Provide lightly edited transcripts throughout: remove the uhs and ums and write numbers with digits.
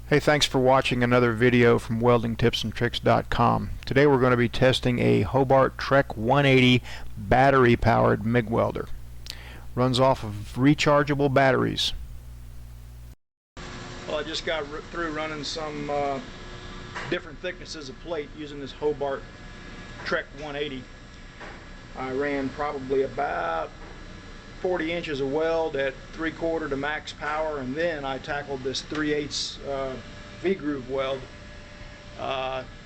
Hey, thanks for watching another video from weldingtipsandtricks.com. Today we're going to be testing a Hobart Trek 180 battery-powered MIG welder. Runs off of rechargeable batteries. Well, I just got through running some different thicknesses of plate using this Hobart Trek 180. I ran probably about 40 inches of weld at 3/4 to max power, and then I tackled this 3/8 V-groove weld.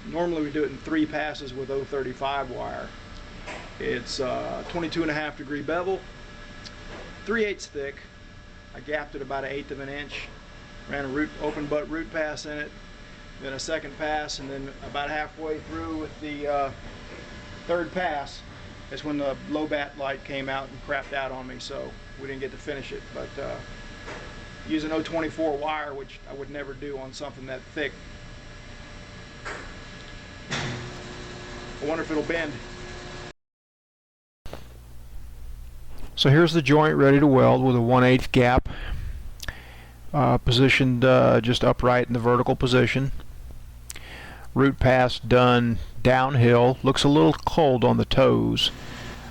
Normally we do it in 3 passes with 035 wire. It's 22.5 degree bevel, 3/8 thick. I gapped it about 1/8 of an inch, ran a open butt root pass in it, then a second pass, and then about halfway through with the third pass, that's when the low bat light came out and crapped out on me, so we didn't get to finish it. But using 024 wire, which I would never do on something that thick. I wonder if it'll bend. So here's the joint ready to weld with a 1/8 gap, positioned just upright in the vertical position. Root pass done downhill. Looks a little cold on the toes,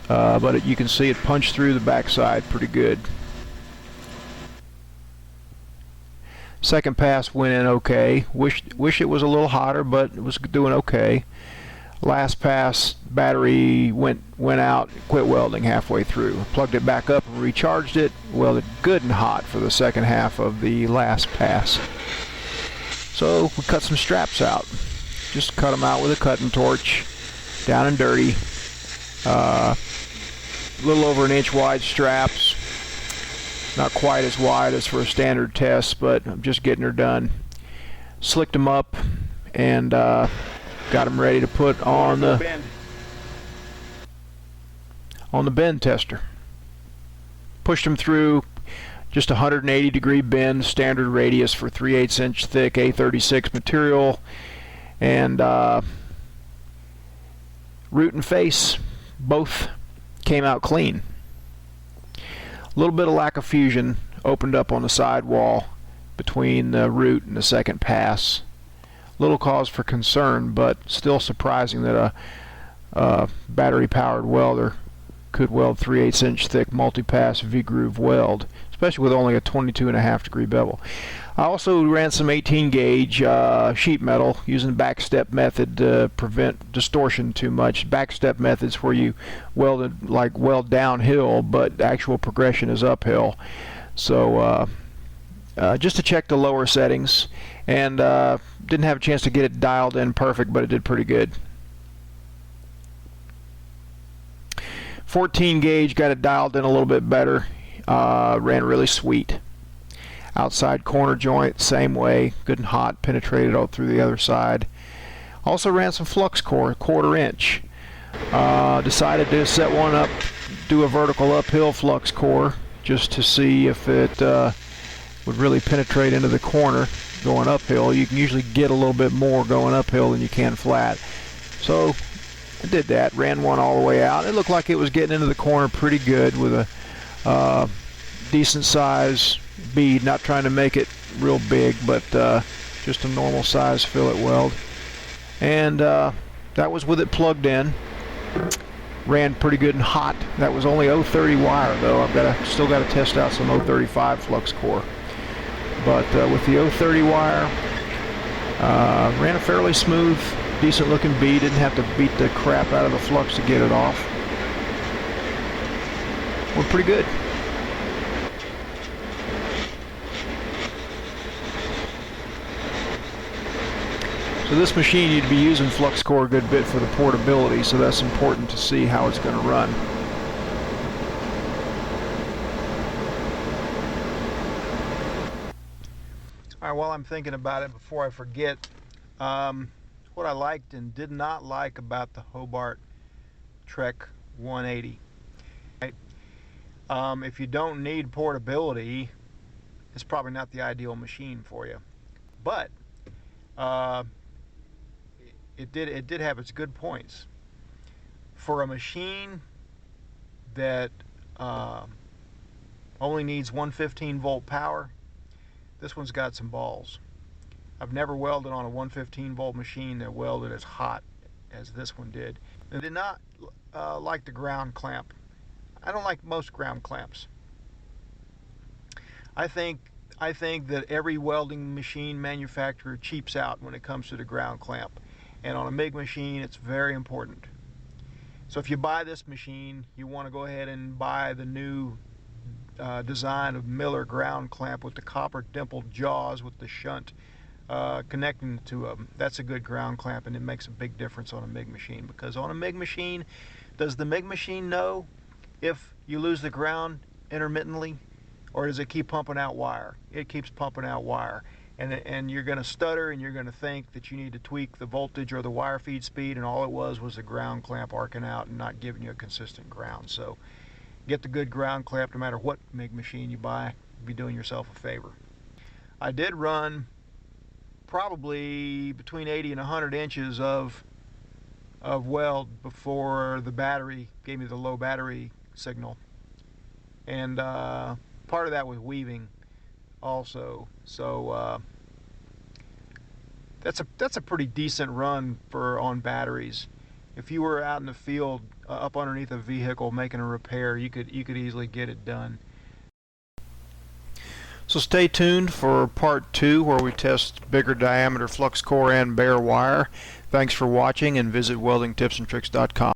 but you can see it punched through the backside pretty good. Second pass went in okay. Wish it was a little hotter, but it was doing okay. Last pass, battery went out, quit welding halfway through. Plugged it back up and recharged it, welded good and hot for the second half of the last pass. So we cut some straps out. Just cut them out with a cutting torch, down and dirty. A little over 1 inch wide straps. Not quite as wide as for a standard test, but I'm just getting her done. Slicked them up and got them ready to put on the bend tester. Pushed them through just 180 degree bend, standard radius for 3/8 inch thick A36 material, and root and face both came out clean. A little bit of lack of fusion opened up on the sidewall between the root and the second pass. Little cause for concern, but still surprising that a battery-powered welder could weld 3/8 inch thick multi-pass V-groove weld, especially with only a 22.5 degree bevel. I also ran some 18 gauge sheet metal using the backstep method to prevent distortion too much. Backstep methods where you weld downhill, but the actual progression is uphill. So just to check the lower settings, and didn't have a chance to get it dialed in perfect, but it did pretty good. 14 gauge, got it dialed in a little bit better. Ran really sweet. Outside corner joint, same way, good and hot, penetrated all through the other side. Also ran some flux core, 1/4 inch. Decided to set one up, do a vertical uphill flux core, just to see if it would really penetrate into the corner going uphill. You can usually get a little bit more going uphill than you can flat. So I did that, ran one all the way out. It looked like it was getting into the corner pretty good with a decent size bead, not trying to make it real big, but just a normal size fillet weld. And that was with it plugged in. Ran pretty good and hot. That was only 030 wire though. Still got to test out some 035 flux core. But with the 030 wire, ran a fairly smooth, decent looking bead. Didn't have to beat the crap out of the flux to get it off. Went pretty good. So this machine, you'd be using flux core a good bit for the portability, so that's important to see how it's going to run. Alright, while I'm thinking about it, before I forget, what I liked and did not like about the Hobart Trek 180. Right? If you don't need portability, it's probably not the ideal machine for you. But it did have its good points. For a machine that only needs 115 volt power, this one's got some balls. I've never welded on a 115 volt machine that welded as hot as this one did. I did not like the ground clamp. I don't like most ground clamps. I think that every welding machine manufacturer cheaps out when it comes to the ground clamp, and on a MIG machine it's very important. So if you buy this machine, you want to go ahead and buy the new design of Miller ground clamp with the copper dimpled jaws with the shunt connecting to them. That's a good ground clamp, and it makes a big difference on a MIG machine, because on a MIG machine, does the MIG machine know if you lose the ground intermittently, or does it keep pumping out wire? It keeps pumping out wire, and you're going to stutter, and you're going to think that you need to tweak the voltage or the wire feed speed, and all it was the ground clamp arcing out and not giving you a consistent ground. So get the good ground clamp no matter what MIG machine you buy. Be doing yourself a favor. I did run probably between 80 and 100 inches of weld before the battery gave me the low battery signal, and part of that was weaving also. So that's a pretty decent run for on batteries. If you were out in the field up underneath a vehicle making a repair, you could easily get it done. So stay tuned for part 2, where we test bigger diameter flux core and bare wire. Thanks for watching, and visit weldingtipsandtricks.com.